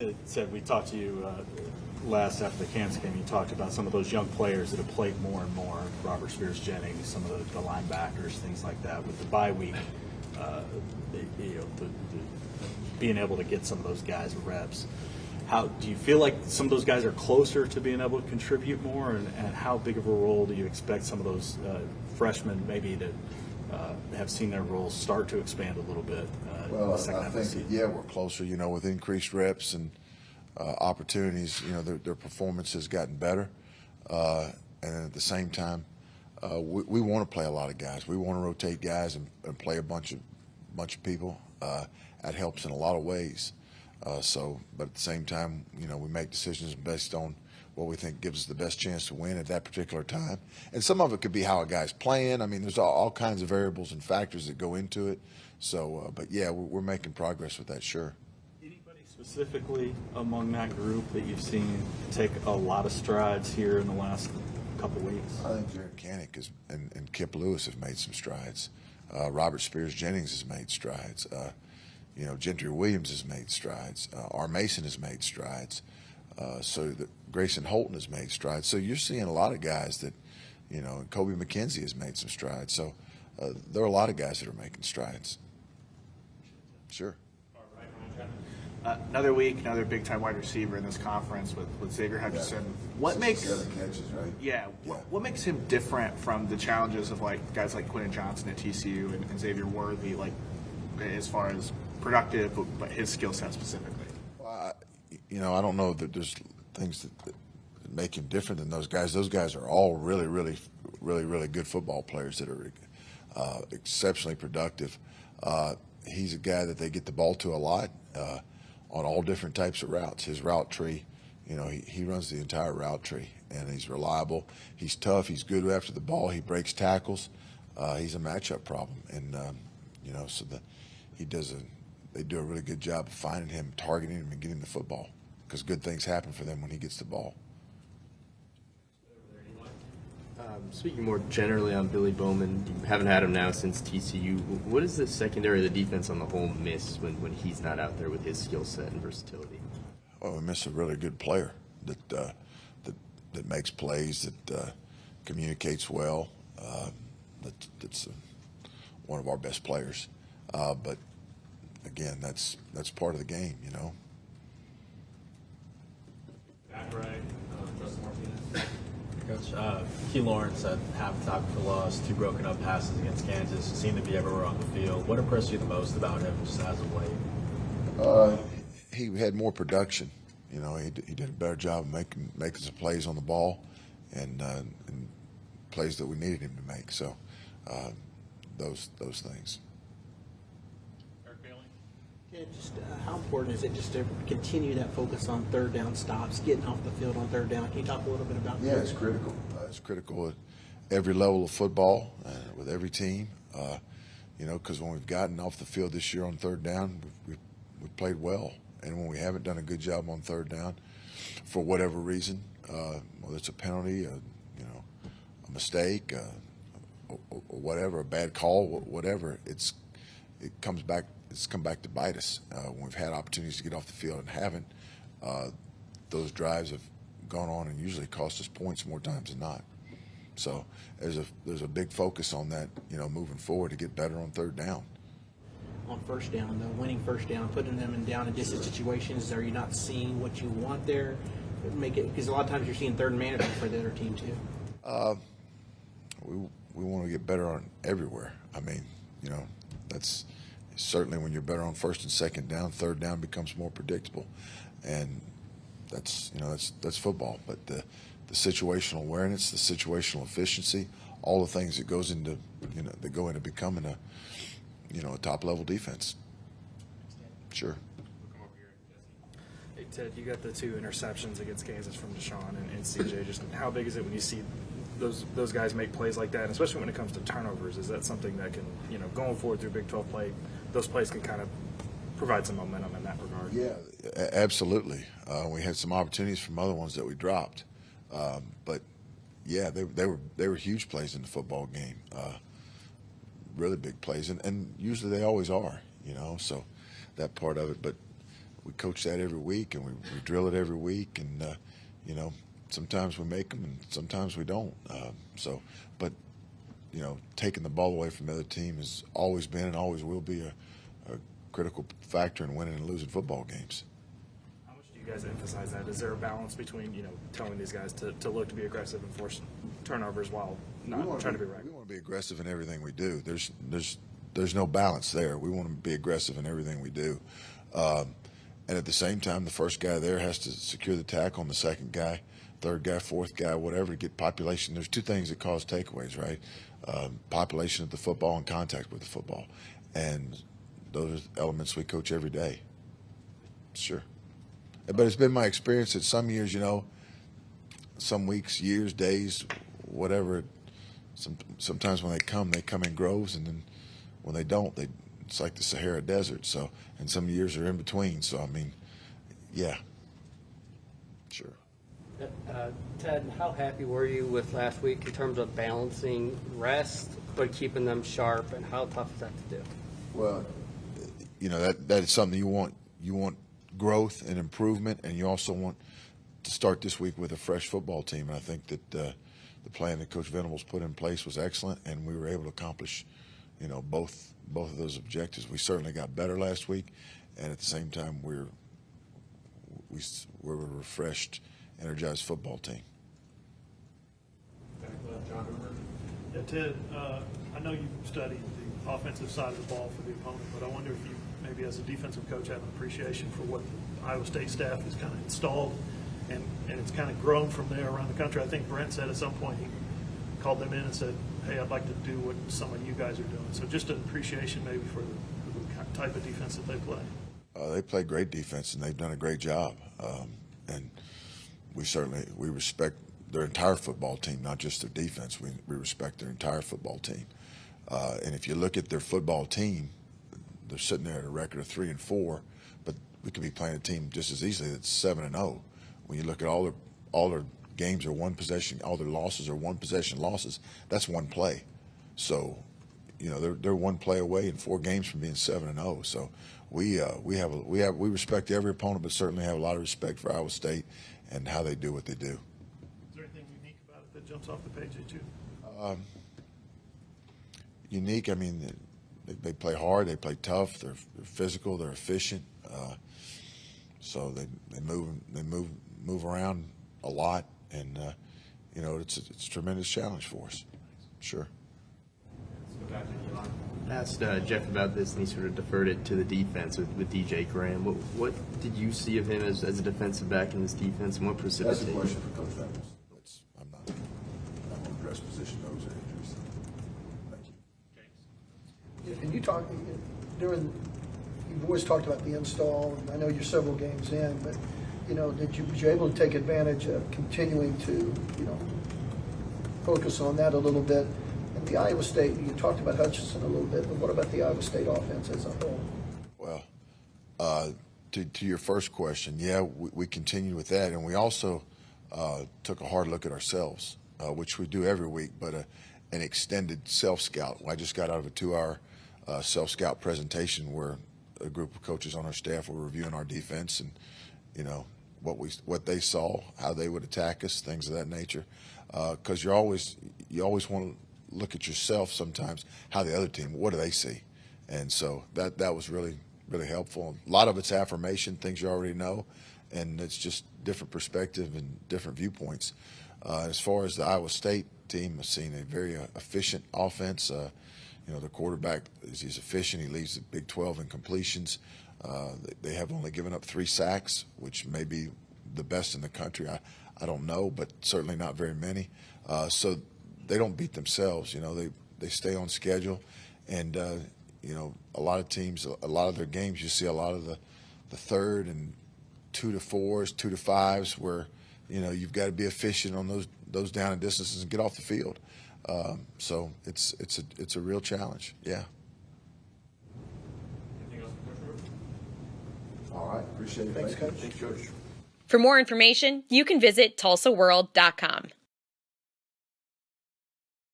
It said we talked to you last after the Kansas game. You talked about some of those young players that have played more and more. Robert Spears Jennings, some of the linebackers, things like that. With the bye week, being able to get some of those guys reps. How do you feel like some of those guys are closer to being able to contribute more, and how big of a role do you expect some of those freshmen maybe to have seen their roles start to expand a little bit? Well, I think we're closer. With increased reps and opportunities, their performance has gotten better, and at the same time, we want to play a lot of guys. We want to rotate guys and play a bunch of people. That helps in a lot of ways. But at the same time, we make decisions based on what we think gives us the best chance to win at that particular time. And some of it could be how a guy's playing. I mean, there's all kinds of variables and factors that go into it. But we're making progress with that, sure. Anybody specifically among that group that you've seen take a lot of strides here in the last couple weeks? I think Jared Kanik and Kip Lewis have made some strides. Robert Spears Jennings has made strides. Gentry Williams has made strides. R. Mason has made strides. Grayson Holton has made strides. So you're seeing a lot of guys that, Kobe McKenzie has made some strides. So there are a lot of guys that are making strides. Sure. Another week, another big-time wide receiver in this conference with Xavier Hutchinson. What makes 7 catches, right? What makes him different from the challenges of guys like Quentin Johnson at TCU and Xavier Worthy, as far as productive, but his skill set specifically? Well, I don't know that there's things that make him different than those guys. Those guys are all really good football players that are exceptionally productive. He's a guy that they get the ball to a lot on all different types of routes. His route tree, he runs the entire route tree, and he's reliable. He's tough. He's good after the ball. He breaks tackles. He's a matchup problem, and they do a really good job of finding him, targeting him, and getting the football, because good things happen for them when he gets the ball. Speaking more generally on Billy Bowman, you haven't had him now since TCU. What does the secondary, the defense on the whole, miss when he's not out there with his skill set and versatility? Well, we miss a really good player that makes plays, that communicates well. That's one of our best players. But again, that's part of the game, Back right, Justin Martinez. Coach, Key Lawrence at halftime for loss, 2 broken up passes against Kansas, seemed to be everywhere on the field. What impressed you the most about him just as of late? He had more production. He did a better job of making some plays on the ball and plays that we needed him to make. So those things. Yeah, just how important is it just to continue that focus on third down stops, getting off the field on third down? Can you talk a little bit about that? Yeah, it's critical. It's critical at every level of football, with every team. Because when we've gotten off the field this year on third down, we've played well. And when we haven't done a good job on third down, for whatever reason, whether it's a penalty, a mistake, or whatever, a bad call, whatever, it's come back to bite us. When we've had opportunities to get off the field and haven't, those drives have gone on and usually cost us points more times than not. So there's a big focus on that, moving forward to get better on third down. On first down, though, winning first down, putting them in down and distance situations, are you not seeing what you want there? Because a lot of times you're seeing third and management for the other team too. We want to get better on everywhere. I mean, that's certainly when you're better on first and second down, third down becomes more predictable, and that's football. But the situational awareness, the situational efficiency, all the things that goes into that go into becoming a top level defense. Sure. Hey Ted, you got the 2 interceptions against Kansas from Deshaun and CJ. Just how big is it when you see those guys make plays like that, and especially when it comes to turnovers? Is that something that can, going forward through Big 12 play, those plays can kind of provide some momentum in that regard? Yeah, absolutely. We had some opportunities from other ones that we dropped, but yeah, they were huge plays in the football game. Really big plays, and usually they always are, so that part of it. But we coach that every week, and we drill it every week, and you know, sometimes we make them, and sometimes we don't. But you know, taking the ball away from the other team has always been and always will be a critical factor in winning and losing football games. How much do you guys emphasize that? Is there a balance between, you know, telling these guys to look to be aggressive and force turnovers while not trying to be right? We want to be aggressive in everything we do. There's no balance there. We want to be aggressive in everything we do. And at the same time, the first guy there has to secure the tackle, and the second guy, third guy, fourth guy, whatever, to get population. There's two things that cause takeaways, right? Population of the football and contact with the football. And those are elements we coach every day. Sure. But it's been my experience that some years, you know, some weeks, years, days, whatever, sometimes when they come in groves, and then when they don't, it's like the Sahara Desert. So, and some years are in between. So, I mean, yeah, sure. Ted, how happy were you with last week in terms of balancing rest but keeping them sharp, and how tough is that to do? Well, you know, that is something you want. You want growth and improvement, and you also want to start this week with a fresh football team. And I think that the plan that Coach Venables put in place was excellent, and we were able to accomplish, you know, both of those objectives. We certainly got better last week, and at the same time, we're a refreshed, energized football team. Yeah, Ted, I know you studied the offensive side of the ball for the opponent, but I wonder if you maybe as a defensive coach have an appreciation for what the Iowa State staff has kind of installed, and it's kind of grown from there around the country. I think Brent said at some point he called them in and said, hey, I'd like to do what some of you guys are doing. So just an appreciation maybe for the type of defense that they play. They play great defense, and they've done a great job. And we respect their entire football team, not just their defense. We respect their entire football team. And if you look at their football team, they're sitting there at a record of 3-4, but we could be playing a team just as easily that's 7-0. When you look at all their games are one possession, all their losses are one possession losses. That's one play. So, you know, they're one play away in 4 games from being 7-0. So we respect every opponent, but certainly have a lot of respect for Iowa State and how they do what they do. Is there anything unique about it that jumps off the page at you? Unique, I mean, they play hard, they play tough, they're physical, they're efficient. So they move around a lot, and you know, it's a tremendous challenge for us. Sure. I asked Jeff about this, and he sort of deferred it to the defense with DJ Graham. What did you see of him as a defensive back in this defense, and what precipitated? That's a question for Coach Venables. I'm not going to address position those are injuries. Thank you. And you talked you've always talked about the install, and I know you're several games in, but you know, was you able to take advantage of continuing to, you know, focus on that a little bit? And the Iowa State, you talked about Hutchinson a little bit, but what about the Iowa State offense as a whole? Well, to your first question, yeah, we continued with that, and we also took a hard look at ourselves, which we do every week, but an extended self-scout. I just got out of a 2-hour self-scout presentation where a group of coaches on our staff were reviewing our defense and, you know, what they saw, how they would attack us, things of that nature. Because you always want to look at yourself sometimes, how the other team, what do they see? And so that was really, really helpful. A lot of it's affirmation, things you already know, and it's just different perspective and different viewpoints. As far as the Iowa State team, I've seen a very efficient offense. You know, the quarterback he's efficient. He leads the Big 12 in completions. They have only given up 3 sacks, which may be the best in the country. I don't know, but certainly not very many. So they don't beat themselves. You know, they stay on schedule, and you know, a lot of teams, a lot of their games, you see a lot of the 3rd and 2-4s, 2-5s, where you know you've got to be efficient on those down and distances and get off the field. So it's a real challenge. Yeah. All right, appreciate it. Thanks, Coach. Thanks, Coach. For more information, you can visit TulsaWorld.com.